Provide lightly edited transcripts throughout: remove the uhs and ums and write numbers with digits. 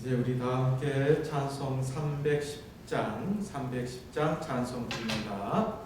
이제 우리 다 함께 찬송 310장 찬송 부릅니다.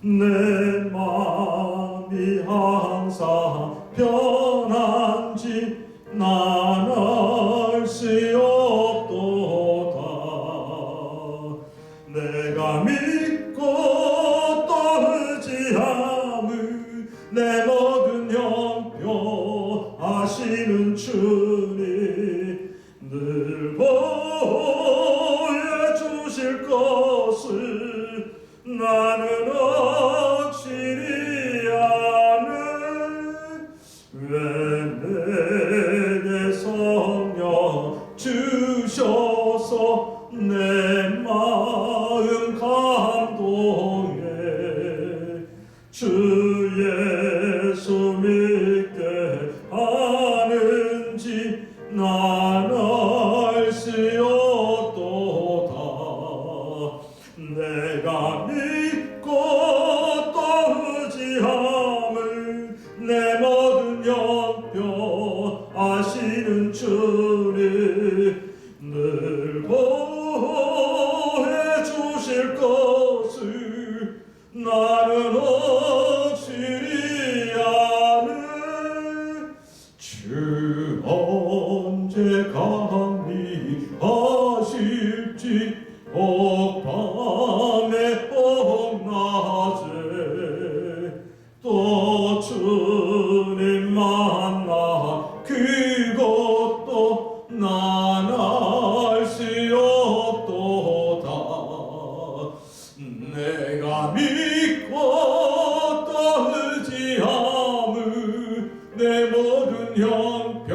내 마음이 항상 편한지 난 알 수 없도다. 내가 믿고 또 의지함을 내 모든 형편 아시는 주님 늘 보여 주실 것을 나는 확실히 아네. 왜 내게 성령 주셔서 내 마음 감동해. 주 예수 믿게 하는지 난 알 수 없도다. 내가 믿고 또 의지함을 내 모든 형편 아시는 주님 늘 보호해 주실 것을 나는 확실히 아네. 주 언제 강림하실지 밤에 밤낮에 또 주님 만나 그것도 난 알 수 없도다. 내가 믿고 또 의지함을 내 모든 형편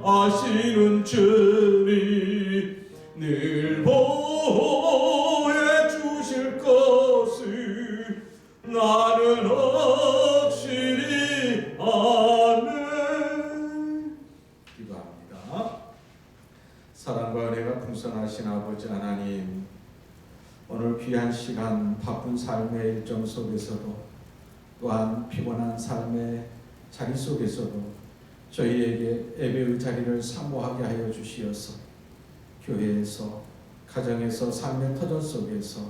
아시는 주님 늘 보호해 주실 것을 나는 확실히 아네. 기도합니다. 사랑과 은혜가 풍성하신 아버지 하나님, 오늘 귀한 시간 바쁜 삶의 일정 속에서도 또한 피곤한 삶의 자리 속에서도 저희에게 예배의 자리를 사모하게 하여 주시어서 교회에서, 가정에서, 삶의 터전 속에서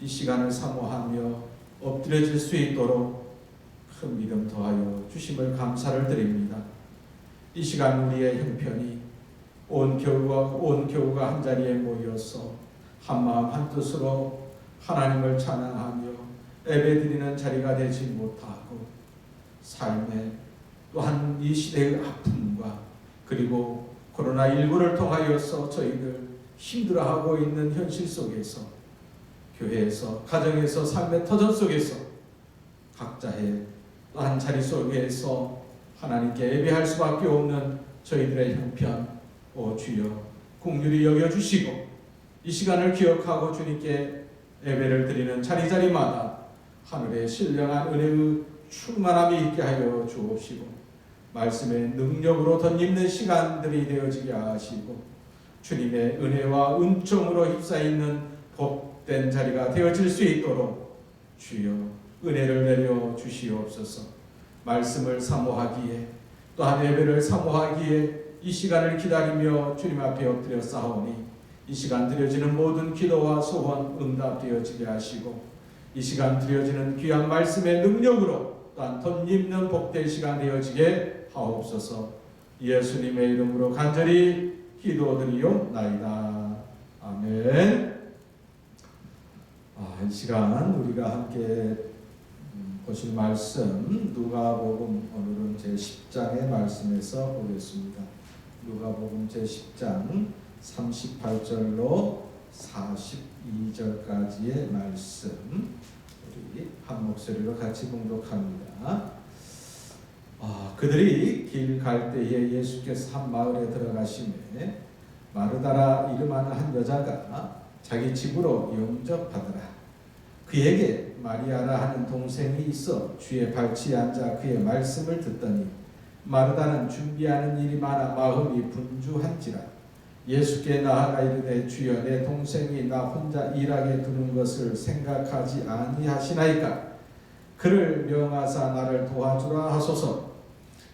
이 시간을 사모하며 엎드려질 수 있도록 큰 믿음 더하여 주심을 감사를 드립니다. 이 시간 우리의 형편이 온 교우가 한 자리에 모여서 한 마음 한 뜻으로 하나님을 찬양하며 예배드리는 자리가 되지 못하고 삶의 또한 이 시대의 아픔과 그리고 코로나19를 통하여서 저희들 힘들어하고 있는 현실 속에서 교회에서, 가정에서, 삶의 터전 속에서 각자의 또 한 자리 속에서 하나님께 예배할 수밖에 없는 저희들의 형편, 오 주여 긍휼히 여겨주시고 이 시간을 기억하고 주님께 예배를 드리는 자리자리마다 하늘의 신령한 은혜의 충만함이 있게 하여 주옵시고 말씀의 능력으로 덧입는 시간들이 되어지게 하시고 주님의 은혜와 은총으로 휩싸이는 복된 자리가 되어질 수 있도록 주여 은혜를 내려 주시옵소서. 말씀을 사모하기에 또한 예배를 사모하기에 이 시간을 기다리며 주님 앞에 엎드려 싸우니 이 시간 드려지는 모든 기도와 소원 응답되어지게 하시고 이 시간 드려지는 귀한 말씀의 능력으로 또한 덧입는 복될 시간 되어지게 하옵소서. 예수님의 이름으로 간절히 기도드리옵나이다. 아멘. 이 시간 우리가 함께 보실 말씀 누가복음 오늘은 제10장의 말씀에서 보겠습니다. 누가복음 제10장 38절로 42절까지의 말씀 우리 한 목소리로 같이 봉독합니다. 그들이 길 갈 때에 예수께서 한 마을에 들어가시매 마르다라 이름하는 한 여자가 자기 집으로 영접하더라. 그에게 마리아라 하는 동생이 있어 주의 발치에 앉아 그의 말씀을 듣더니 마르다는 준비하는 일이 많아 마음이 분주한지라. 예수께 나아가 이르되 주여 내 동생이 나 혼자 일하게 두는 것을 생각하지 아니하시나이까. 그를 명하사 나를 도와주라 하소서.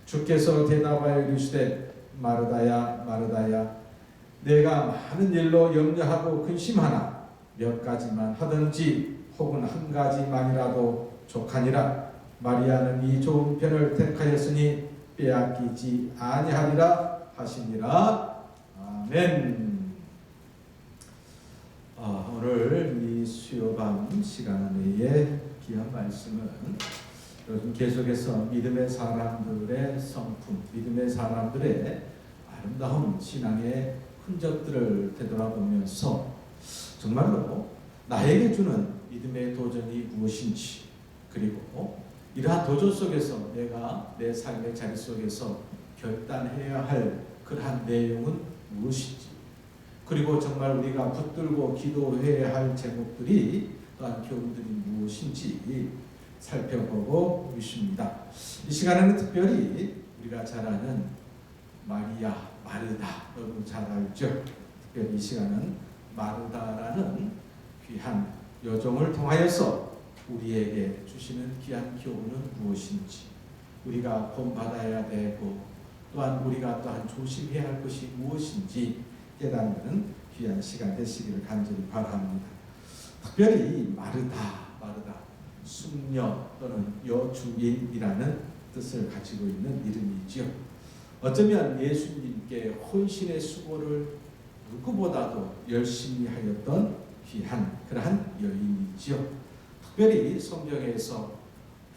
주께서 대답하여 이르시되 마르다야 마르다야 내가 많은 일로 염려하고 근심하나 몇 가지만 하든지 혹은 한 가지만이라도 족하니라. 마리아는 이 좋은 편을 택하였으니 빼앗기지 아니하리라 하시니라. 아멘. 오늘 이 수요밤 시간의 귀한 말씀은 요즘 계속해서 믿음의 사람들의 성품, 믿음의 사람들의 아름다운 신앙의 흔적들을 되돌아보면서 정말로 나에게 주는 믿음의 도전이 무엇인지, 그리고 이러한 도전 속에서 내가 내 삶의 자리 속에서 결단해야 할 그러한 내용은 무엇인지, 그리고 정말 우리가 붙들고 기도해야 할 제목들이 또한 교훈들이 무엇인지 살펴보고 있습니다. 이 시간에는 특별히 우리가 잘 아는 마리아, 마르다, 여러분 잘 알죠? 특별히 이 시간은 마르다라는 귀한 여종을 통하여서 우리에게 주시는 귀한 교훈은 무엇인지, 우리가 본받아야 되고 또한 우리가 또한 조심해야 할 것이 무엇인지 깨닫는 귀한 시간 되시기를 간절히 바랍니다. 특별히 마르다, 숙녀 또는 여주인이라는 뜻을 가지고 있는 이름이지요. 어쩌면 예수님께 혼신의 수고를 누구보다도 열심히 하였던 귀한 그러한 여인이지요. 특별히 성경에서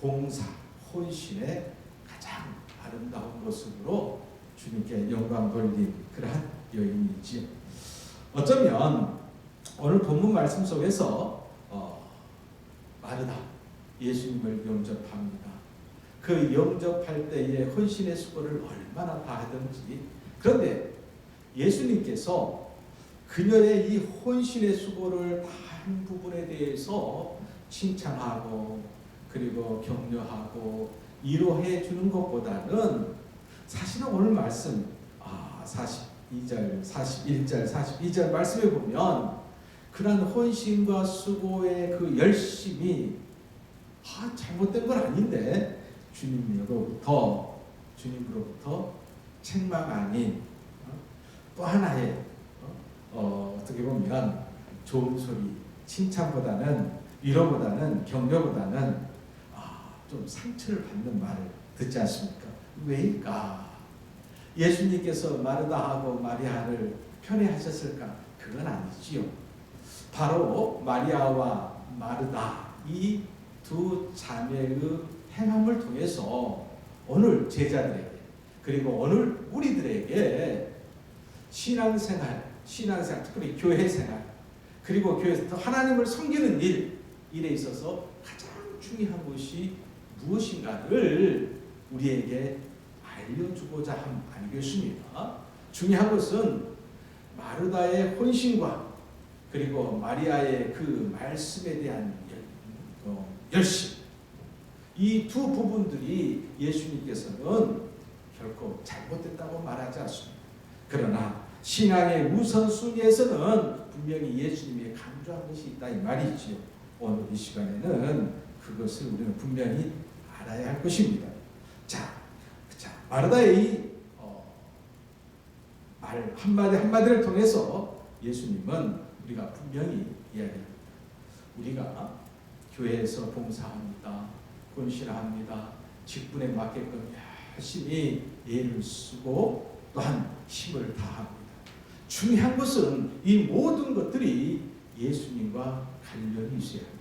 봉사, 혼신의 가장 아름다운 모습으로 주님께 영광 돌린 그러한 여인이지요. 어쩌면 오늘 본문 말씀 속에서 마르다 예수님을 영접합니다. 그 영접할 때에 헌신의 수고를 얼마나 다하든지, 그런데 예수님께서 그녀의 이 헌신의 수고를 다한 부분에 대해서 칭찬하고 그리고 격려하고 위로해 주는 것보다는 사실은 오늘 말씀 42절, 41절, 42절 말씀에 보면 그런 헌신과 수고의 그 열심이 잘못된 건 아닌데 주님으로부터 책망 아닌 또 하나의 어떻게 보면 좋은 소리, 칭찬보다는 위로보다는 격려보다는 좀 상처를 받는 말을 듣지 않습니까? 왜일까? 예수님께서 마르다하고 마리아를 편애하셨을까? 그건 아니지요. 바로 마리아와 마르다 이 두 자매의 행함을 통해서 오늘 제자들에게 그리고 오늘 우리들에게 신앙생활, 특별히 교회생활, 그리고 교회에서 하나님을 섬기는 일에 있어서 가장 중요한 것이 무엇인가를 우리에게 알려주고자 함 아니겠습니까? 중요한 것은 마르다의 헌신과 그리고 마리아의 그 말씀에 대한 열심, 이 두 부분들이 예수님께서는 결코 잘못됐다고 말하지 않습니다. 그러나 신앙의 우선순위에서는 분명히 예수님이 강조한 것이 있다 이 말이지요. 오늘 이 시간에는 그것을 우리는 분명히 알아야 할 것입니다. 자, 마르다의 말 한마디를 통해서 예수님은 우리가 분명히 이야기합니다. 우리가 교회에서 봉사합니다, 헌신합니다, 직분에 맞게끔 열심히 애를 쓰고 또한 힘을 다합니다. 중요한 것은 이 모든 것들이 예수님과 관련이 있어야 합니다.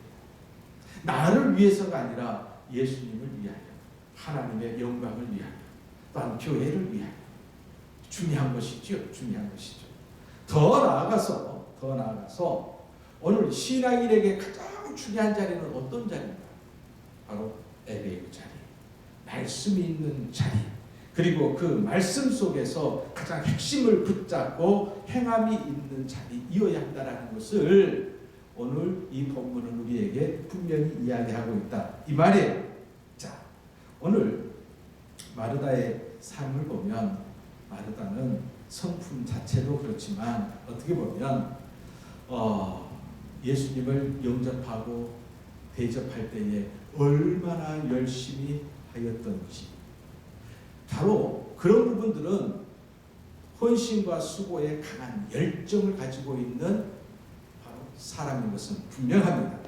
나를 위해서가 아니라 예수님을 위하여, 하나님의 영광을 위하여, 또한 교회를 위하여. 중요한 것이죠. 중요한 것이죠. 더 나아가서 오늘 신앙인에게 가장 중요한 자리는 어떤 자리인가? 바로 예배의 자리, 말씀이 있는 자리, 그리고 그 말씀 속에서 가장 핵심을 붙잡고 행함이 있는 자리이어야 한다는 것을 오늘 이 본문은 우리에게 분명히 이야기하고 있다, 이 말이에요. 자, 오늘 마르다의 삶을 보면 마르다는 성품 자체도 그렇지만 어떻게 보면 예수님을 영접하고 대접할 때에 얼마나 열심히 하였던지, 바로 그런 부분들은 헌신과 수고에 강한 열정을 가지고 있는 바로 사람인 것은 분명합니다.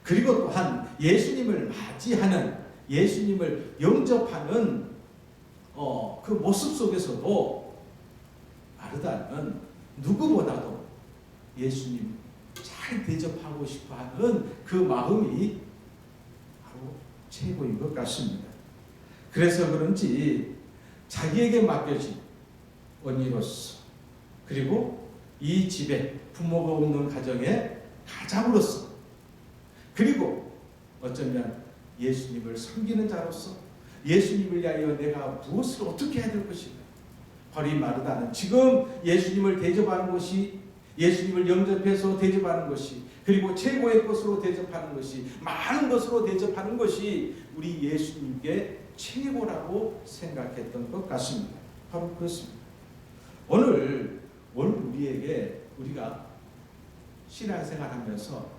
그리고 또한 예수님을 맞이하는, 예수님을 영접하는 그 모습 속에서도 마르다는 누구보다도 예수님 잘 대접하고 싶어하는 그 마음이 바로 최고인 것 같습니다. 그래서 그런지 자기에게 맡겨진 언니로서, 그리고 이 집에 부모가 없는 가정의 가장으로서, 그리고 어쩌면 예수님을 섬기는 자로서 예수님을 위하여 내가 무엇을 어떻게 해야 될 것인가. 바로 이 마르다는 지금 예수님을 대접하는 것이, 예수님을 영접해서 대접하는 것이, 그리고 최고의 것으로 대접하는 것이, 많은 것으로 대접하는 것이 우리 예수님께 최고라고 생각했던 것 같습니다. 바로 그렇습니다. 오늘 우리에게, 우리가 신앙생활하면서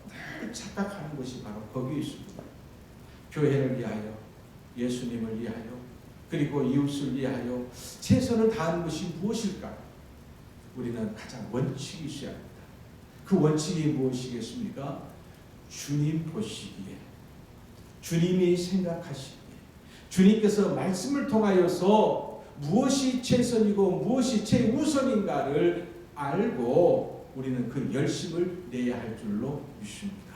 늘 착각하는 것이 바로 거기에 있습니다. 교회를 위하여, 예수님을 위하여, 그리고 이웃을 위하여 최선을 다하는 것이 무엇일까? 우리는 가장 원칙이 있어야 합니다. 그 원칙이 무엇이겠습니까? 주님 보시기에, 주님이 생각하시기에, 주님께서 말씀을 통하여서 무엇이 최선이고 무엇이 최우선인가를 알고 우리는 그 열심을 내야 할 줄로 믿습니다.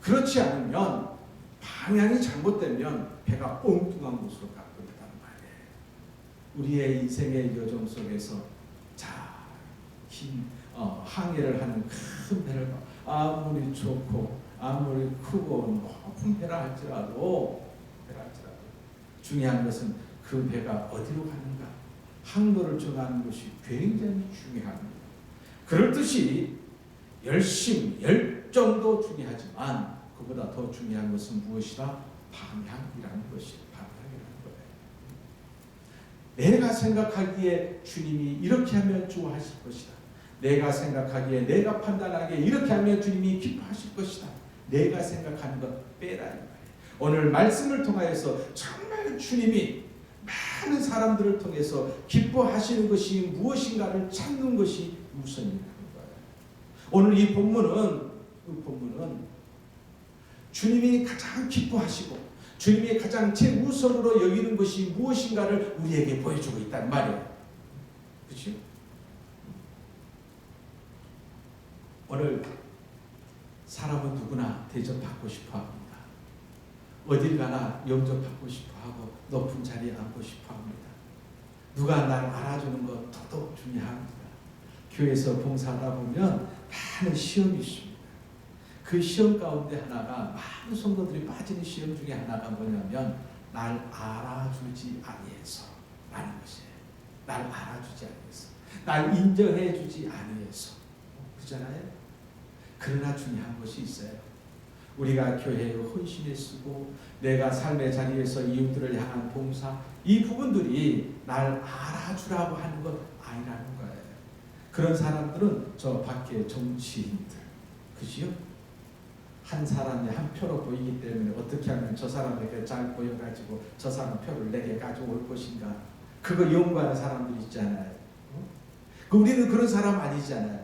그렇지 않으면, 방향이 잘못되면 배가 엉뚱한 곳으로 가고 있다는 말이에요. 우리의 인생의 여정 속에서 긴 항해를 하는 큰 배를 아무리 좋고 아무리 크고 높은 배라 할지라도 중요한 것은 그 배가 어디로 가는가, 항로를 정하는 것이 굉장히 중요합니다. 그렇듯이 열정도 중요하지만 그보다 더 중요한 것은 무엇이다? 방향이라는 것이, 방향이라는 거예요. 내가 생각하기에 주님이 이렇게 하면 좋아하실 것이다. 내가 생각하기에, 내가 판단하기에 이렇게 하면 주님이 기뻐하실 것이다. 내가 생각하는 것 빼라, 이 말이에요. 오늘 말씀을 통하여서 정말 주님이 많은 사람들을 통해서 기뻐하시는 것이 무엇인가를 찾는 것이 우선이라는 거예요. 오늘 이 본문은 주님이 가장 기뻐하시고 주님이 가장 최우선으로 여기는 것이 무엇인가를 우리에게 보여주고 있단 말이에요. 그렇죠? 오늘 사람은 누구나 대접받고 싶어합니다. 어딜 가나 영접받고 싶어하고 높은 자리에 앉고 싶어합니다. 누가 날 알아주는 것 더더욱 중요합니다. 교회에서 봉사하다 보면 많은 시험이 있습니다. 그 시험 가운데 하나가, 많은 성도들이 빠지는 시험 중에 하나가 뭐냐면 날 알아주지 아니해서 라는 것이에요. 날 알아주지 아니해서, 날 인정해주지 아니해서. 그렇잖아요. 그러나 중요한 것이 있어요. 우리가 교회에 헌신에 쓰고 내가 삶의 자리에서 이웃들을 향한 봉사, 이 부분들이 날 알아주라고 하는 것 아니라는 거예요. 그런 사람들은 저 밖에 정치인들, 그지요? 한 사람이 한 표로 보이기 때문에 어떻게 하면 저 사람에게 잘 보여가지고 저 사람 표를 내게 가져올 것인가, 그거 연구하는 사람들 있잖아요. 우리는 그런 사람 아니잖아요.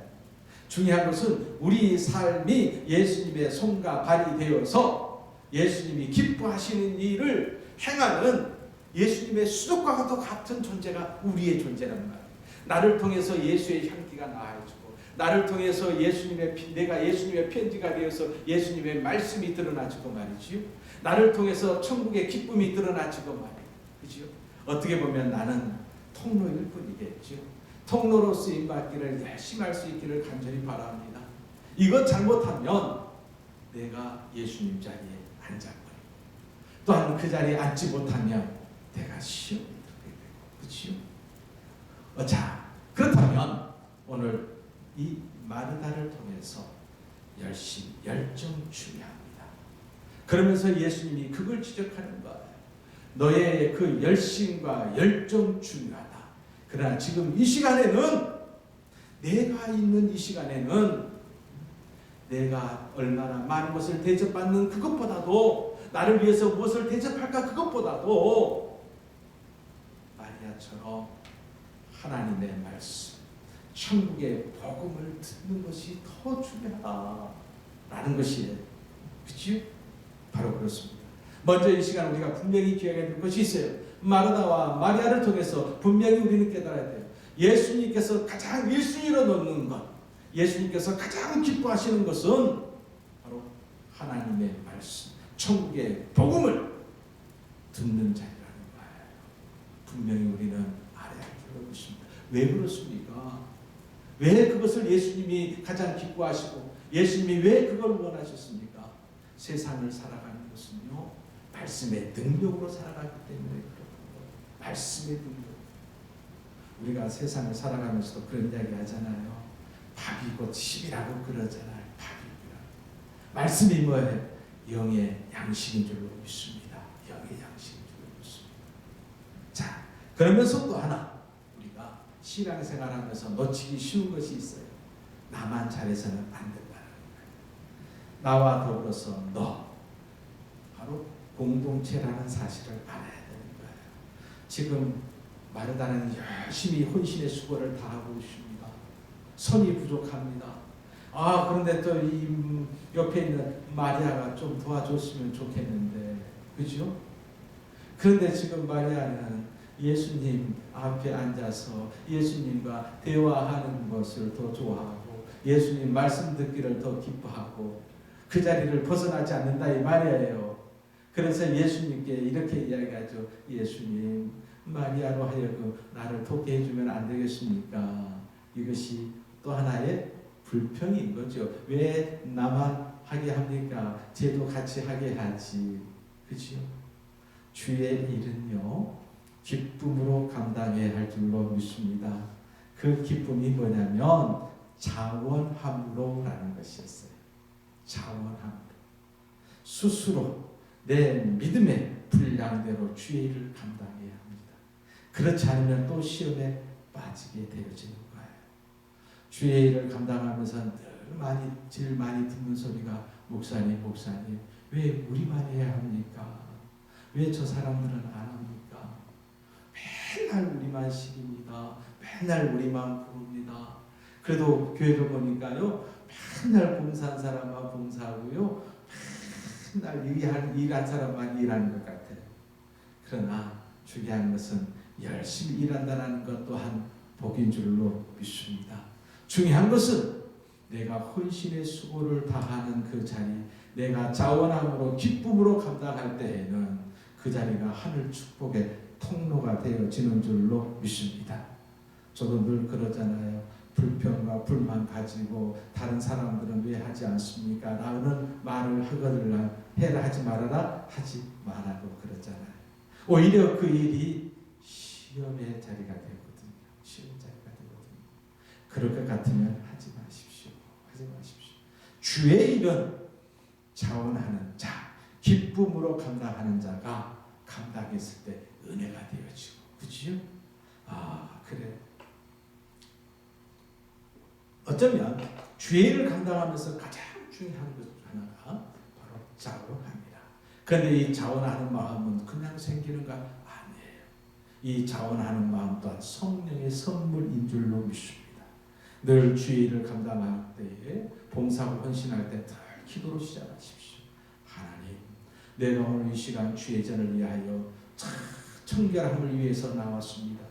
중요한 것은 우리 삶이 예수님의 손과 발이 되어서 예수님이 기뻐하시는 일을 행하는 예수님의 수족과도 같은 존재가 우리의 존재란 말이에요. 나를 통해서 예수의 향기가 나아지고, 나를 통해서 내가 예수님의 편지가 되어서 예수님의 말씀이 드러나지고 말이지요. 나를 통해서 천국의 기쁨이 드러나지고 말이에요. 그죠? 어떻게 보면 나는 통로일 뿐이겠죠. 통로로 쓰임 받기를 열심히 할 수 있기를 간절히 바랍니다. 이것 잘못하면 내가 예수님 자리에 앉아버리고, 또한 그 자리에 앉지 못하면 내가 시험을 들게 되고, 그렇죠? 자, 그렇다면 오늘 이 마르다를 통해서 열정 중요합니다. 그러면서 예수님이 그걸 지적하는 거예요. 너의 그 열심과 열정 중요하다. 그러나 지금 이 시간에는, 내가 있는 이 시간에는 내가 얼마나 많은 것을 대접받는 그것보다도, 나를 위해서 무엇을 대접할까 그것보다도 마리아처럼 하나님의 말씀, 천국의 복음을 듣는 것이 더 중요하다라는 것이에요. 그렇죠? 바로 그렇습니다. 먼저 이 시간 우리가 분명히 기억해야 될 것이 있어요. 마르다와 마리아를 통해서 분명히 우리는 깨달아야 돼요. 예수님께서 가장 1순위로 놓는 것, 예수님께서 가장 기뻐하시는 것은 바로 하나님의 말씀, 천국의 복음을 듣는 자리라는 거예요. 분명히 우리는 알아야 할 것입니다. 왜 그렇습니까? 왜 그것을 예수님이 가장 기뻐하시고 예수님이 왜 그걸 원하셨습니까? 세상을 살아가는 것은요, 말씀의 능력으로 살아가기 때문에 그런 거예요. 말씀의 능력. 우리가 세상을 살아가면서도 그런 이야기 하잖아요. 밥이 곧 십이라고 그러잖아요. 밥이고요. 말씀이 뭐예요? 영의 양식인 줄로 믿습니다. 영의 양식인 줄로 믿습니다. 자, 그러면서 또 하나, 우리가 신앙생활하면서 놓치기 쉬운 것이 있어요. 나만 잘해서는 안 된다는 거예요. 나와 더불어서 너, 바로 공동체라는 사실을 알아야 되는 거예요. 지금 마르다는 열심히 혼신의 수고를 다하고 있습니다. 손이 부족합니다. 그런데 또 이 옆에 있는 마리아가 좀 도와줬으면 좋겠는데, 그죠? 그런데 지금 마리아는 예수님 앞에 앉아서 예수님과 대화하는 것을 더 좋아하고, 예수님 말씀 듣기를 더 기뻐하고, 그 자리를 벗어나지 않는다 이 말이에요. 그래서 예수님께 이렇게 이야기하죠. 예수님, 마리아로 하여금 나를 돕게 해주면 안 되겠습니까? 이것이 또 하나의 불평인 거죠. 왜 나만 하게 합니까? 쟤도 같이 하게 하지. 그죠? 주의 일은요, 기쁨으로 감당해야 할 줄로 믿습니다. 그 기쁨이 뭐냐면 자원함으로라는 것이었어요. 자원함으로. 스스로 내 믿음의 분량대로 주의 일을 감당해야 합니다. 그렇지 않으면 또 시험에 빠지게 되어지는 거예요. 주의 일을 감당하면서 제일 많이 듣는 소리가 목사님, 왜 우리만 해야 합니까? 왜 저 사람들은 안 합니까? 맨날 우리만 시킵니다. 맨날 우리만 부릅니다. 그래도 교회를 보니까요, 맨날 봉사한 사람만 봉사하고요, 맨날 일한 사람만 일하는 것 같아요. 그러나 중요한 것은 열심히 일한다는 것 또한 복인 줄로 믿습니다. 중요한 것은 내가 혼신의 수고를 다하는 그 자리, 내가 자원함으로 기쁨으로 감당할 때에는 그 자리가 하늘 축복의 통로가 되어지는 줄로 믿습니다. 저도 늘 그러잖아요. 불평과 불만 가지고 다른 사람들은 왜 하지 않습니까? 라는 말을 하거들라 해라 하지 말아라 하지 말라고 그러잖아요. 오히려 그 일이 시험의 자리가 되거든요. 시험 자리가 되거든요. 그럴 것 같으면 하지 마십시오. 하지 마십시오. 주의 일은 자원하는 자, 기쁨으로 감당하는 자가 감당했을 때 은혜가 되어지고, 그렇죠? 그래. 어쩌면 주의 일을 감당하면서 가장 중요한 것 하나가 바로 자원합니다. 그런데 이 자원하는 마음은 그냥 생기는가? 아니에요. 이 자원하는 마음 또한 성령의 선물인 줄로 믿습니다. 늘 주의 일을 감당할 때에 봉사하고 헌신할 때 늘 기도로 시작하십시오. 하나님, 내가 오늘 이 시간 주의 전을 위하여 청결함을 위해서 나왔습니다.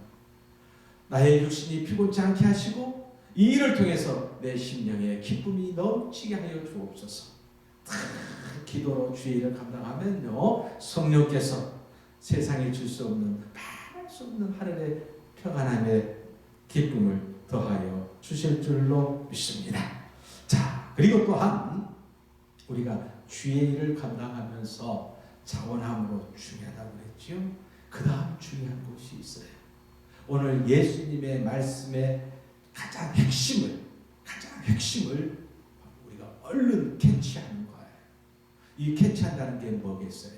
나의 육신이 피곤치 않게 하시고 이 일을 통해서 내 심령에 기쁨이 넘치게 하여 주옵소서. 기도로 주의 일을 감당하면요, 성령께서 세상에 줄 수 없는, 말할 수 없는 하늘의 평안함의 기쁨을 더하여 주실 줄로 믿습니다. 자, 그리고 또한 우리가 주의 일을 감당하면서 자원함으로 중요하다고 그랬죠. 그 다음 중요한 것이 있어요. 오늘 예수님의 말씀의 가장 핵심을 우리가 얼른 캐치하는 거예요. 이 캐치한다는 게 뭐겠어요?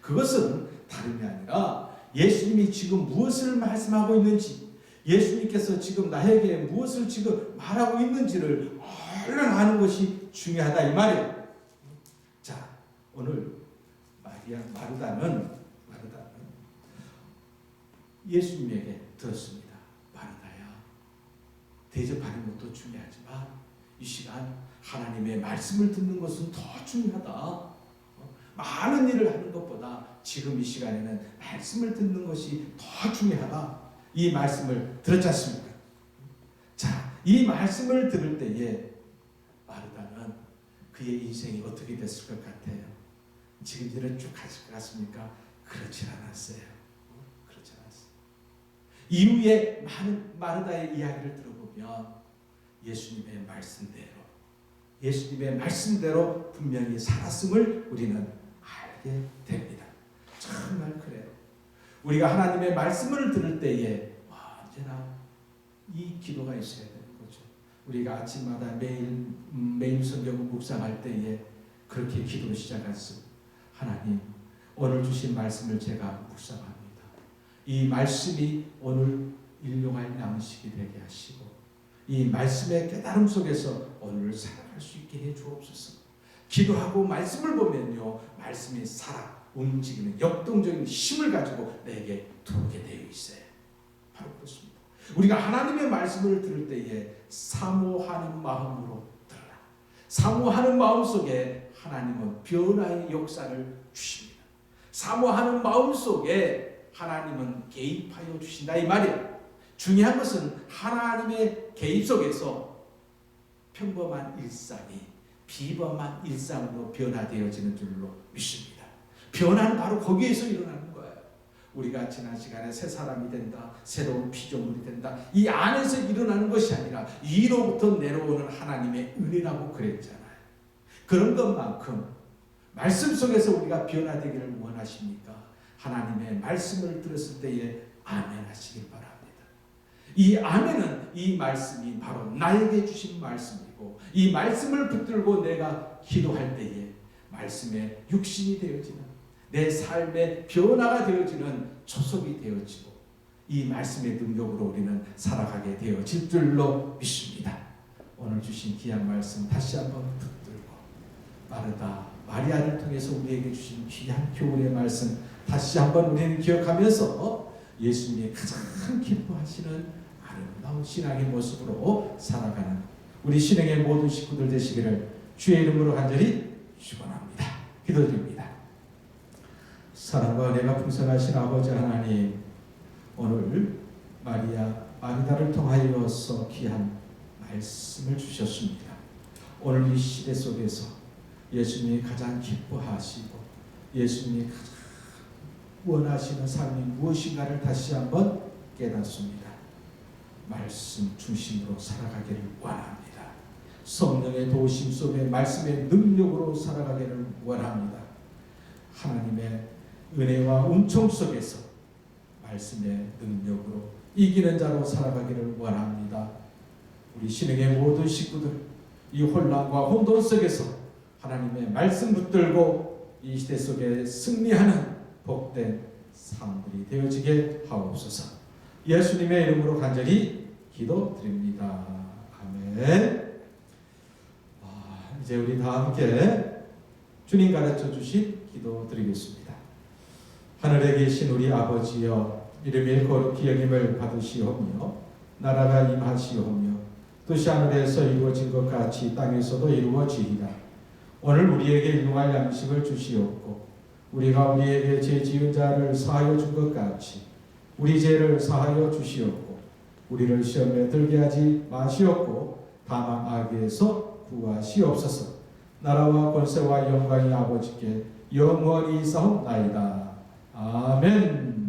그것은 다름이 아니라 예수님이 지금 무엇을 말씀하고 있는지, 예수님께서 지금 나에게 무엇을 지금 말하고 있는지를 얼른 아는 것이 중요하다 이 말이에요. 자, 오늘 마르다는 예수님에게 들었습니다. 마르다야, 대접하는 것도 중요하지만 이 시간 하나님의 말씀을 듣는 것은 더 중요하다. 많은 일을 하는 것보다 지금 이 시간에는 말씀을 듣는 것이 더 중요하다. 이 말씀을 들었지 않습니까? 자, 이 말씀을 들을 때에 마르다는 그의 인생이 어떻게 됐을 것 같아요? 지금 일을 쭉 하실 것 같습니까? 그렇지 않았어요. 이후에 많은 마르다의 이야기를 들어보면 예수님의 말씀대로 분명히 살았음을 우리는 알게 됩니다. 정말 그래요. 우리가 하나님의 말씀을 들을 때에 언제나 이 기도가 있어야 되는 거죠. 우리가 아침마다 매일 성경을 묵상할 때에 그렇게 기도를 시작했습니다. 하나님, 오늘 주신 말씀을 제가 묵상합니다. 이 말씀이 오늘 일용할 양식이 되게 하시고 이 말씀의 깨달음 속에서 오늘을 살아갈 수 있게 해 주옵소서. 기도하고 말씀을 보면요, 말씀이 살아 움직이는 역동적인 힘을 가지고 내게 들어오게 되어 있어요. 바로 그렇습니다. 우리가 하나님의 말씀을 들을 때에 사모하는 마음으로 들어라. 사모하는 마음 속에 하나님은 변화의 역사를 주십니다. 사모하는 마음 속에 하나님은 개입하여 주신다 이 말이에요. 중요한 것은 하나님의 개입 속에서 평범한 일상이 비범한 일상으로 변화되어지는 줄로 믿습니다. 변화는 바로 거기에서 일어나는 거예요. 우리가 지난 시간에 새 사람이 된다, 새로운 피조물이 된다, 이 안에서 일어나는 것이 아니라 위로부터 내려오는 하나님의 은혜라고 그랬잖아요. 그런 것만큼 말씀 속에서 우리가 변화되기를 원하십니까? 하나님의 말씀을 들었을 때에 아멘 하시길 바랍니다. 이 아멘은 이 말씀이 바로 나에게 주신 말씀이고 이 말씀을 붙들고 내가 기도할 때에 말씀의 육신이 되어지는 내 삶의 변화가 되어지는 초석이 되어지고 이 말씀의 능력으로 우리는 살아가게 되어질 줄로 믿습니다. 오늘 주신 귀한 말씀 다시 한번 붙들고 마리아를 통해서 우리에게 주신 귀한 교훈의 말씀 다시 한번 우리는 기억하면서 예수님이 가장 기뻐하시는 아름다운 신앙의 모습으로 살아가는 우리 신앙의 모든 식구들 되시기를 주의 이름으로 간절히 축원합니다. 기도드립니다. 사랑과 은혜가 풍성하신 아버지 하나님, 오늘 마리다를 통하여서 귀한 말씀을 주셨습니다. 오늘 이 시대 속에서 예수님이 가장 기뻐하시고 예수님이 가장 원하시는 삶이 무엇인가를 다시 한번 깨닫습니다. 말씀 중심으로 살아가기를 원합니다. 성령의 도우심 속에 말씀의 능력으로 살아가기를 원합니다. 하나님의 은혜와 은총 속에서 말씀의 능력으로 이기는 자로 살아가기를 원합니다. 우리 신앙의 모든 식구들 이 혼란과 혼돈 속에서 하나님의 말씀 붙들고 이 시대 속에 승리하는 복된 삶들이 되어지게 하옵소서. 예수님의 이름으로 간절히 기도드립니다. 아멘. 이제 우리 다 함께 주님 가르쳐 주신 기도 드리겠습니다. 하늘에 계신 우리 아버지여, 이름이 거룩히 여김을 받으시오며 나라가 임하시오며 뜻이 하늘에서 이루어진 것 같이 땅에서도 이루어지리라. 오늘 우리에게 일용할 양식을 주시옵고 우리가 우리에게 죄 지은 자를 사하여 준 것 같이 우리 죄를 사하여 주시옵고 우리를 시험에 들게 하지 마시옵고 다만 악에서 구하시옵소서. 나라와 권세와 영광이 아버지께 영원히 있사옵나이다. 아멘.